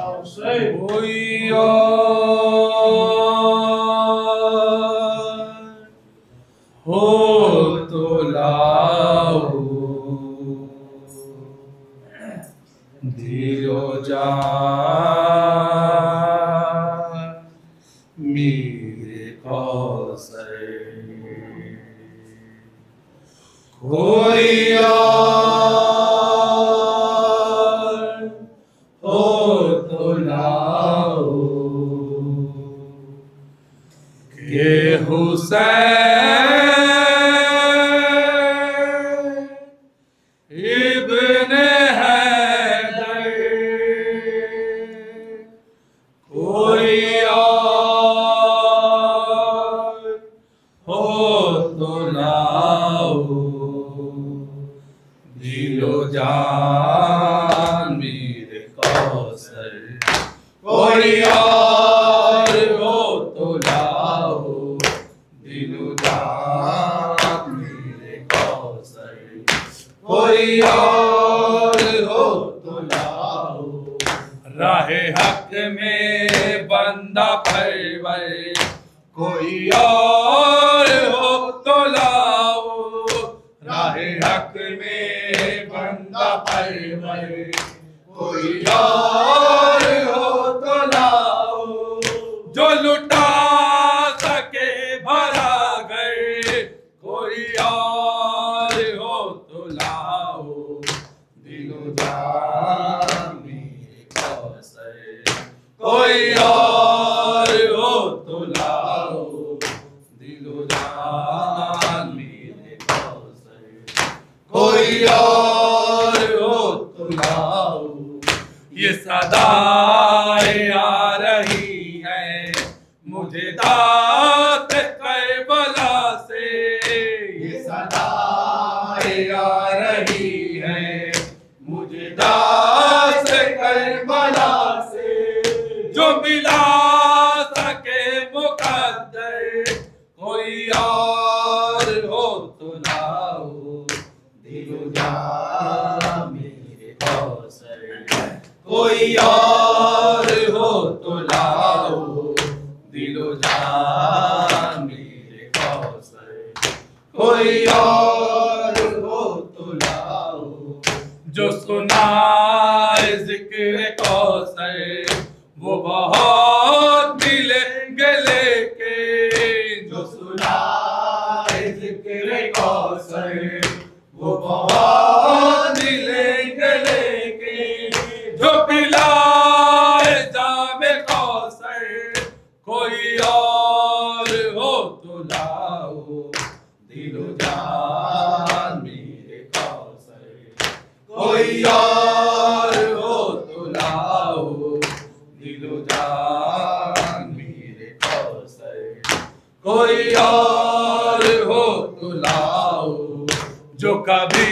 कोई और हो तो लाओ दिलो जान मेरे कौसर। कोई और हो तो लाओ के हुसैन इब्ने हैदर। कोई और हो तो लाओ दिलो जान मेरे कौसर। कोई और हो तो लाओ दिलो जान मेरे कौसर। कोई और हो तो लाओ राहे हक में बंदा परवर। कोई और हो तो लाओ राहे हक में बंदा परवर। कोई और हो तो लाओ जो लुटा सके भरा घर। कोई और हो तो लाओ दिलो जान मेरे कौसर। कोई और हो तो लाओ दिलो जान मेरे कौसर। कोई और हो तो लाओ ये सदाएं आ रही है मुझे दात करबला से। ये सदाएं आ रही है मुझे दात करबला से। जो मिला सके मुकद्दर। कोई और हो तो लाओ दिलो जान मेरे कौसर। कोई और हो तो लाओ दिलो जान मेरे कौसर। कोई और हो तो लाओ जो सुनाए जिक्र कौसर। वो बहुत मिलेंगे लेके जो सुनाए जिक्र कौसर। वो बहुत मिलेंगे लेके जो पिलाए जामे कौसर। कोई और हो तो लाओ दिलो जान मेरे कौसर। कोई और हो तो लाओ दिलो जान मेरे कौसर। कोई और हो तो लाओ जो कभी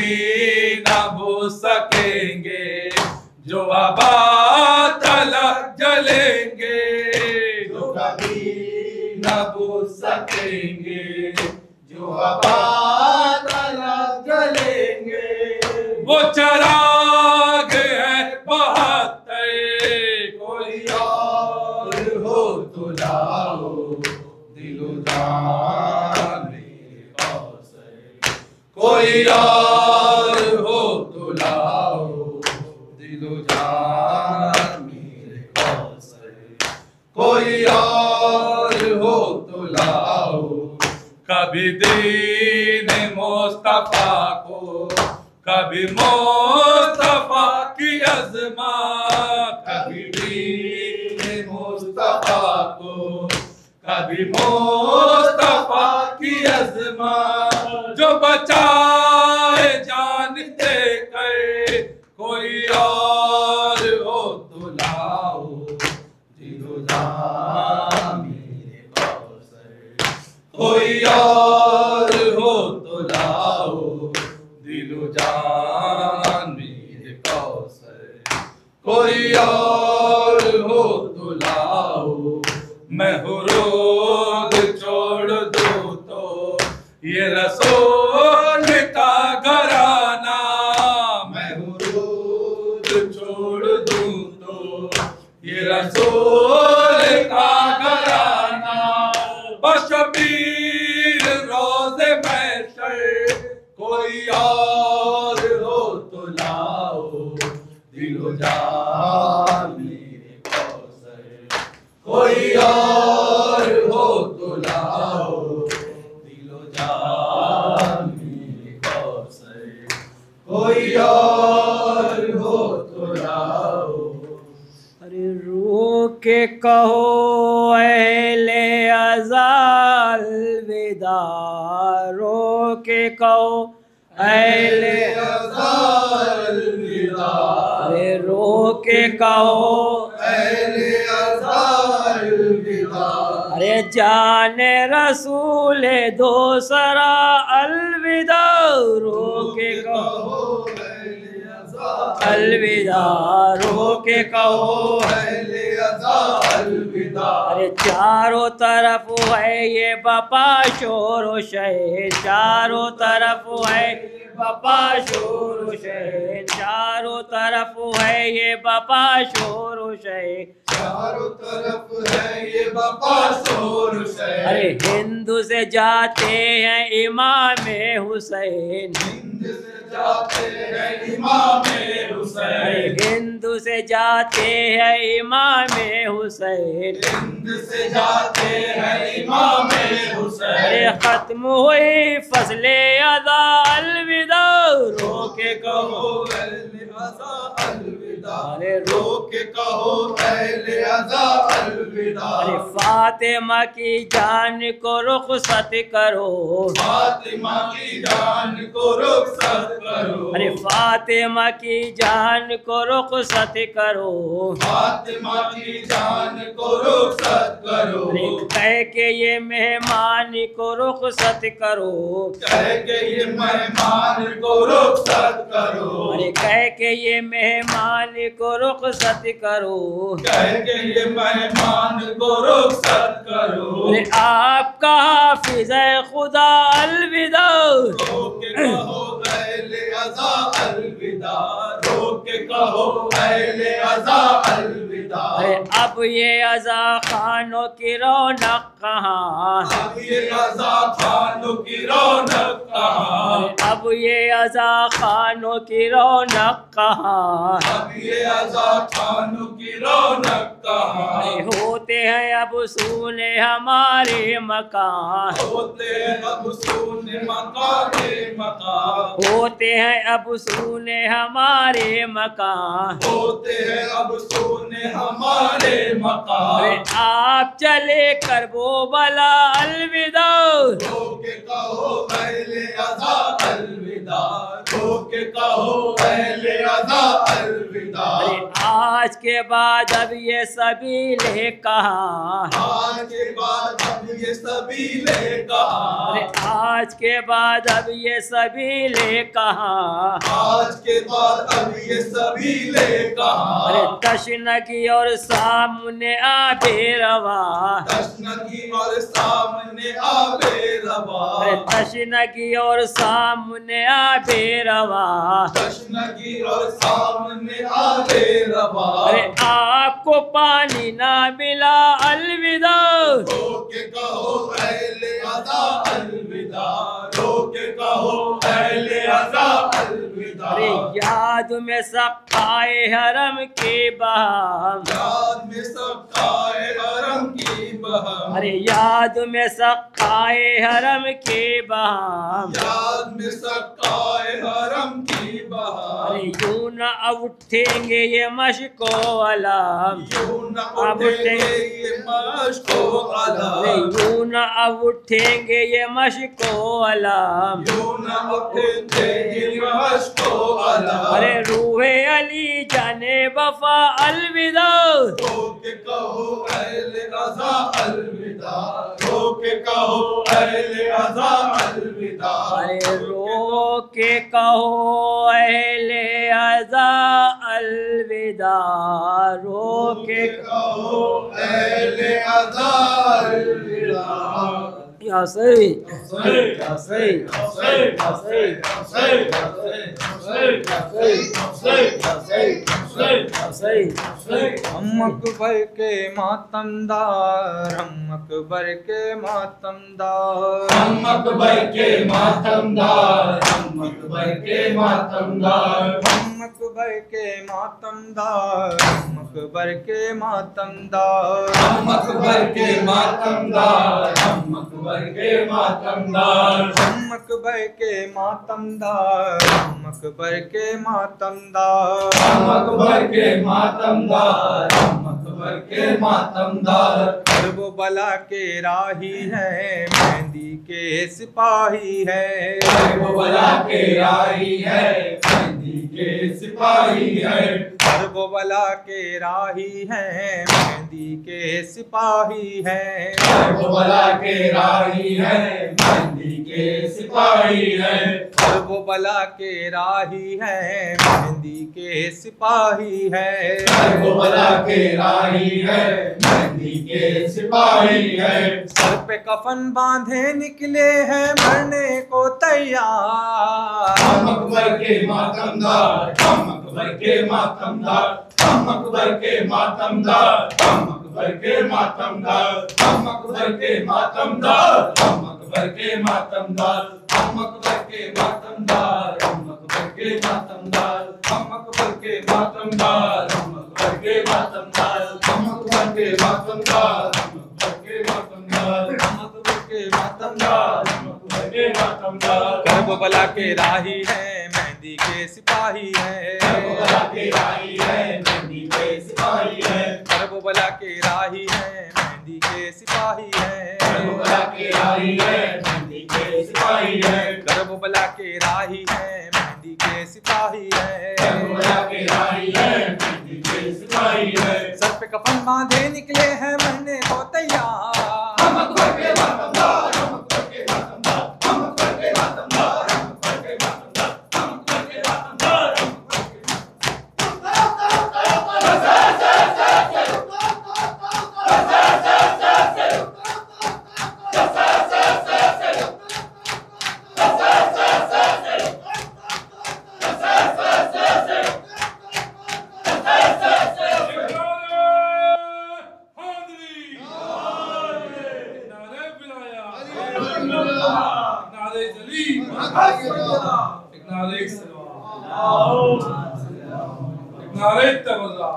ना भू सकेंगे जो आबाद तलक जलेंगे। जो कभी ना भू सकेंगे जो आबाद तलक जलेंगे। वो चराग है 72। कोई और हो तो लाओ दिलो जान मेरे कौसर। कोई और हो तो लाओ दिलो जान मेरे कौसर। कोई और हो तो लाओ कभी दीन मुस्तफा को कभी मुस्तफा की अज़मत। कभी दीन मुस्तफा को कभी मुस्तफा की अज़मत। जो बचाए जान देकर कोई और हो तो लाओ दिलो जान मेरे कौसर। कोई और हो तो लाओ दिलो जान मेरे कौसर। कोई और हो तो लाओ मैं हुरूद ये रसूल का घराना, बशबीर रोज़े महशर, कोई और हो तो लाओ दिलो जान मेरे कौसर, कोई और हो तो लाओ दिलो जान मेरे कौसर, कोई और हो तो लाओ। अरे रो के कहो अहले अज़ा अलविदा, रो के कहो अहले अज़ा अलविदा, अरे रो के कहो अहले अज़ा अलविदा, अरे जाने रसूल दोसरा अलविदा, रो के कहो अलविदा, रो के कहो अहले अज़ा अलविदा। अरे चारों तरफ है ये बपा शोर शे, चारों तरफ है बपा शोर शे, चारों तरफ है ये बपा शोर शे, चारों तरफ है ये बपा शोर शे। अरे हिंदू से जाते हैं इमाम हुसैन, हिंद से जाते हैं इमाम हुसैन, अरे हिंदू से जाते हैं इमाम हुसैन, हिंद से जाते हैं इमाम हुसैन। अरे खत्म हुई फसले अदा अलविदा, रो के कहो अहले अज़ा अलविदा, अरे रो के कहो अहले अज़ा अलविदा। अरे फातिमा की जान को रुखसत करो, फातिमा की जान को रुखसत करो, अरे फातिमा की जान को रुखसत करो, फातिमा की जान को रुखसत करो, अरे कह के ये मेहमान को रुखसत करो, कह के ये मेहमान को रुखसत करो, अरे कह के ये मेहमान को रुखसत करो, कह के ये मेहमान को रुखसत करो। अरे आपका हाफिज है खुदा अलविदा, रो के कहो अहले अज़ा अलविदा, रो के कहो अहले अज़ा अलविदा। अरे अब ये अज़ा खानों की रौनक कहाँ, अब ये अज़ा खानों की रौनक कहाँ, अब ये अज़ा खानों की रौनक कहाँ, अब ये अज़ा खानों की रौनक कहाँ। अरे होते हैं अब सुने हमारे मकान, होते हैं अब सुने मकाने मकान, होते हैं अब सुने हमारे मकान, होते हैं अब सुने हमारे अरे मकान। आप चले कर वो बला अलविदा, रो के कहो अहले अज़ा अलविदा, रो के कहो अहले अज़ा अलविदा। अरे आज के बाद अब ये सभी ले कहा, आज के बाद अब ये सभी ले कहा, अरे आज के बाद अब ये सभी ले कहा, आज के बाद अब ये सभी ले कहा। अरे तशनगी और सामने आबे रवा, तशनगी और सामने आबे रवा, अरे तशनगी और सामने आबे रवा, तशनगी और सामने आबे रवा। अरे आपको पानी ना मिला अलविदा, रो के कहो अहले अज़ा अलविदा, रो के कहो अहले अज़ा अलविदा। अरे याद में सक़ाए हरम के बहाम, याद में सक़ाए हरम की बहाम, अरे याद में सक़ाए हरम के बहाम, याद में सक़ाए हरम की बहाम। अरे यूं न अब उठेंगे ये मशको अलम, यूं न अब उठेंगे ये मशको अरे अलम, यूं न अब उठेंगे ये मशको अलम, यूं न उठेंगे ये मशको अलम। अरे रूहे अली जाने वफा अलविदा, रो के कहो अहले अज़ा अलविदा, रो के कहो अहले अज़ा अलविदा। अरे रो के कहो अहले अज़ा अलविदा, रो के कहो अहले अज़ा अलविदा। या सही सही या सही सही सही सही सही सही हम अकबर के मातमदार, हम अकबर के मातमदार, हम अकबर के मातमदार, हम अकबर के मातमदार, हम अकबर के मातमदार, हम अकबर के मातमदार, हम अकबर के मातमदार, हम अकबर के मातमदार, हम अकबर के मातमदार, हम अकबर के मातमदार, हम अकबर के मातमदार, हम अकबर के मातमदार। वो बला के राही है, मेहंदी के सिपाही है, वो बला के राही है, मेहंदी के सिपाही है, वो बला के राही है, मेहंदी के सिपाही है, वो बला के राही है, मेहंदी के सिपाही है, वो बला के राही है, मेहंदी के सिपाही है, वो बला के राही है, मेहंदी के सिपाही है। सर पे कफन बांधे निकले हैं, मरने को तैयार। हम अकबर के मातमदार, हम अकबर के मातमदार, हम अकबर के मातमदार, हम अकबर के मातमदार, हम अकबर के मातमदार, हम अकबर के मातमदार, हम अकबर के मातमदार, हम अकबर के मातमदार, हम अकबर के मातमदार, हम अकबर के मातमदार, हम अकबर के मातमदार, हम अकबर के मातमदार, हम अकबर के मातमदार, हम अकबर के मातमदार। वो बला के राही है, मेहंदी के सिपाही है, वो बला के राही है, मेहंदी के सिपाही है, वो बला के राही है, मेहंदी के सिपाही है, वो बला के राही है, मेहंदी के सिपाही है, वो बला के राही है, मेहंदी के सिपाही है, वो बला के राही है, मेहंदी के सिपाही है। सर पे कफन बांधे निकले हैं, मरने को तैयार। हम अकबर के मातमदार, हम अकबर के मातमदार, हम अकबर के मातमदार, हम अकबर के मातमदार, हम अकबर के मातमदार, हम नारे तवज़ा